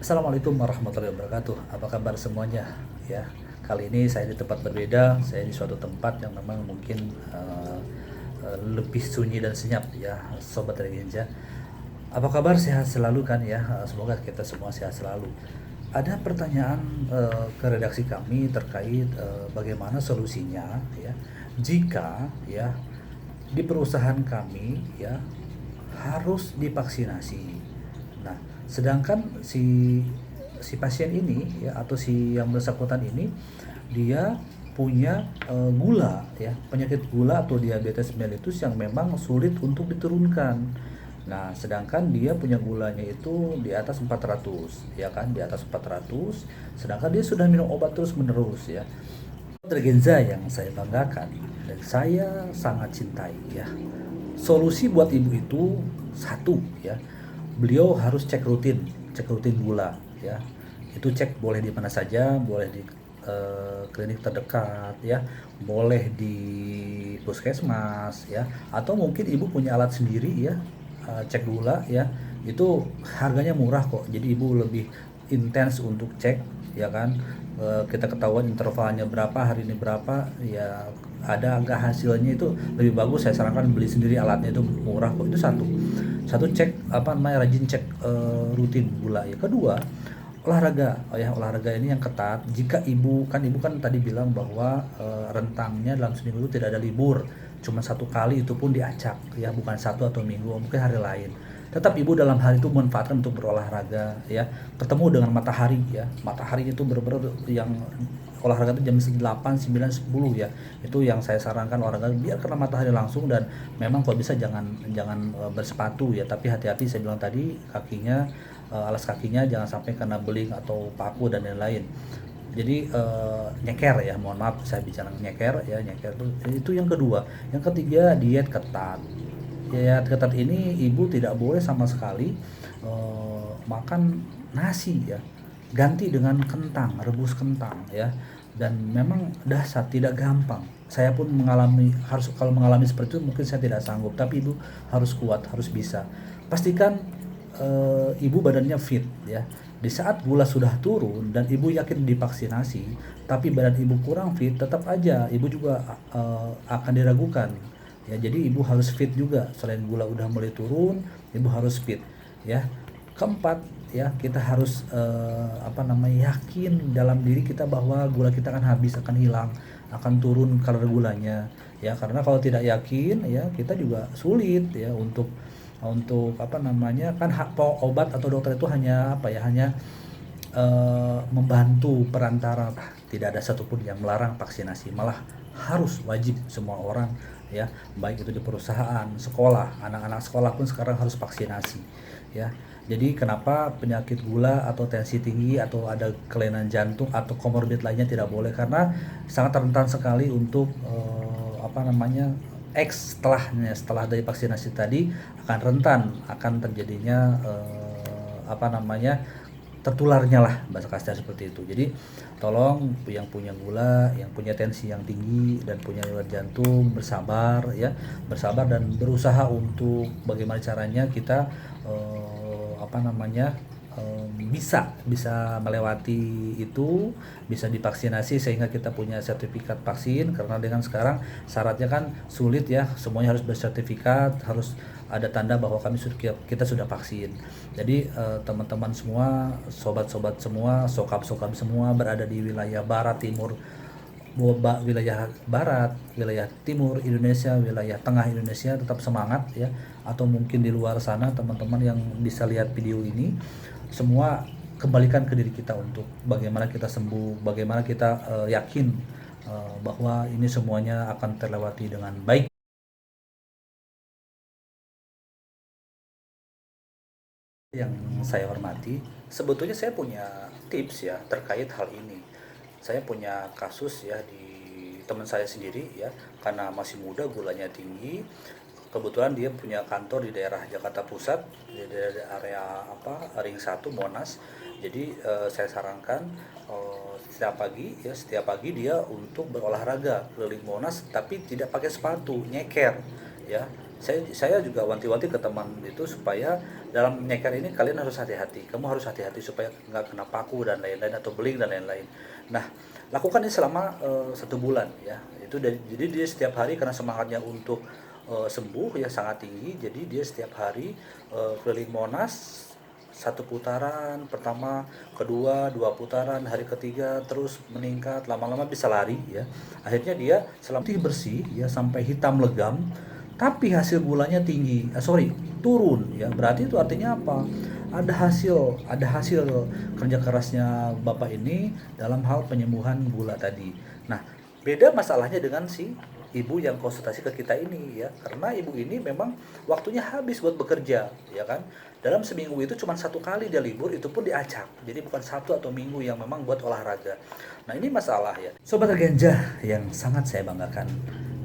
Assalamualaikum warahmatullahi wabarakatuh. Apa kabar semuanya? Ya, kali ini saya di tempat berbeda. Saya di suatu tempat yang memang mungkin lebih sunyi dan senyap ya, sobat dari Genja. Apa kabar? Sehat selalu kan ya? Semoga kita semua sehat selalu. Ada pertanyaan ke redaksi kami terkait bagaimana solusinya ya jika ya di perusahaan kami ya harus divaksinasi. Nah, sedangkan si si pasien ini ya atau si yang bersangkutan ini dia punya gula ya, penyakit gula atau diabetes mellitus yang memang sulit untuk diturunkan. Nah, sedangkan dia punya gulanya itu di atas 400 ya kan, di atas 400, sedangkan dia sudah minum obat terus-menerus ya. Tergenza yang saya banggakan dan saya sangat cintai ya. Solusi buat ibu itu satu ya, beliau harus cek rutin gula ya. Itu cek boleh di mana saja, boleh di klinik terdekat ya, boleh di puskesmas ya, atau mungkin ibu punya alat sendiri ya, cek gula ya. Itu harganya murah kok, jadi ibu lebih intens untuk cek ya kan. Kita ketahuan intervalnya berapa, hari ini berapa ya, ada angka hasilnya itu lebih bagus. Saya sarankan beli sendiri alatnya, itu murah kok. Itu satu satu cek apa namanya, rajin cek rutin gula ya. Kedua, olahraga. Oh ya, olahraga ini yang ketat. Jika ibu kan tadi bilang bahwa rentangnya dalam seminggu itu tidak ada libur, cuma satu kali, itu pun diacak ya, bukan satu atau minggu, mungkin hari lain. Tetap ibu dalam hal itu memanfaatkan untuk berolahraga ya, ketemu dengan matahari ya. Matahari itu benar-benar yang olahraga itu jam 8, 9, 10 ya. Itu yang saya sarankan, olahraga biar kena matahari langsung. Dan memang kalau bisa jangan jangan bersepatu ya, tapi hati-hati, saya bilang tadi, kakinya, alas kakinya jangan sampai kena beling atau paku dan lain-lain. Jadi nyeker ya, mohon maaf saya bicara nyeker ya, nyeker itu yang kedua. Yang ketiga, diet ketat. Ya, ketat ini ibu tidak boleh sama sekali makan nasi ya. Ganti dengan kentang, rebus kentang ya. Dan memang dasar tidak gampang. Saya pun mengalami, harus kalau mengalami seperti itu mungkin saya tidak sanggup, tapi ibu harus kuat, harus bisa. Pastikan ibu badannya fit ya. Di saat gula sudah turun dan ibu yakin divaksinasi, tapi badan ibu kurang fit, tetap aja ibu juga akan diragukan ya. Jadi ibu harus fit juga, selain gula udah mulai turun, ibu harus fit ya. Keempat ya, kita harus apa namanya, yakin dalam diri kita bahwa gula kita akan habis, akan hilang, akan turun kadar gulanya ya. Karena kalau tidak yakin ya, kita juga sulit ya untuk apa namanya, kan obat atau dokter itu hanya apa ya, hanya membantu perantara. Tidak ada satupun yang melarang vaksinasi, malah harus wajib semua orang ya, baik itu di perusahaan, sekolah, anak-anak sekolah pun sekarang harus vaksinasi ya. Jadi kenapa penyakit gula atau tensi tinggi atau ada kelainan jantung atau komorbid lainnya tidak boleh? Karena sangat rentan sekali untuk apa namanya, setelah dari vaksinasi tadi akan rentan akan terjadinya apa namanya, tertularnya lah, bahasa kasar seperti itu. Jadi tolong yang punya gula, yang punya tensi yang tinggi dan punya riwayat jantung, bersabar ya, bersabar dan berusaha untuk bagaimana caranya kita apa namanya, bisa bisa melewati itu, bisa divaksinasi sehingga kita punya sertifikat vaksin. Karena dengan sekarang syaratnya kan sulit ya, semuanya harus bersertifikat, harus ada tanda bahwa kita sudah vaksin. Jadi teman-teman semua, sobat-sobat semua, sokap-sokap semua berada di wilayah barat, timur, wilayah barat, wilayah timur Indonesia, wilayah tengah Indonesia, tetap semangat ya. Atau mungkin di luar sana teman-teman yang bisa lihat video ini, semua kembalikan ke diri kita untuk bagaimana kita sembuh, bagaimana kita yakin bahwa ini semuanya akan terlewati dengan baik. Yang saya hormati, sebetulnya saya punya tips ya terkait hal ini. Saya punya kasus ya di teman saya sendiri ya, karena masih muda, gulanya tinggi. Kebetulan dia punya kantor di daerah Jakarta Pusat, di daerah area apa, Ring 1 Monas. Jadi saya sarankan setiap pagi dia untuk berolahraga keliling Monas, tapi tidak pakai sepatu, nyeker ya. saya juga wanti-wanti ke teman itu supaya dalam menyeker ini kalian harus hati-hati. Kamu harus hati-hati supaya nggak kena paku dan lain-lain atau beling dan lain-lain. Nah, lakukan ini selama 1 bulan ya. Jadi dia setiap hari karena semangatnya untuk sembuh ya sangat tinggi. Jadi dia setiap hari keliling Monas 1 putaran pertama, kedua 2 putaran, hari ketiga terus meningkat, lama-lama bisa lari ya. Akhirnya dia selama putih bersih ya sampai hitam legam, tapi hasil gulanya tinggi. Turun ya. Berarti itu artinya apa? Ada hasil kerja kerasnya Bapak ini dalam hal penyembuhan gula tadi. Nah, beda masalahnya dengan si ibu yang konsultasi ke kita ini ya, karena ibu ini memang waktunya habis buat bekerja ya kan. Dalam seminggu itu cuma 1 kali dia libur, itu pun diacak, jadi bukan Sabtu atau Minggu yang memang buat olahraga. Nah, ini masalah ya Sobat Ganja yang sangat saya banggakan.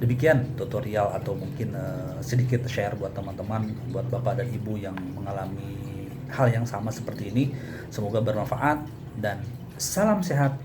Demikian tutorial atau mungkin sedikit share buat teman-teman, buat bapak dan ibu yang mengalami hal yang sama seperti ini. Semoga bermanfaat dan salam sehat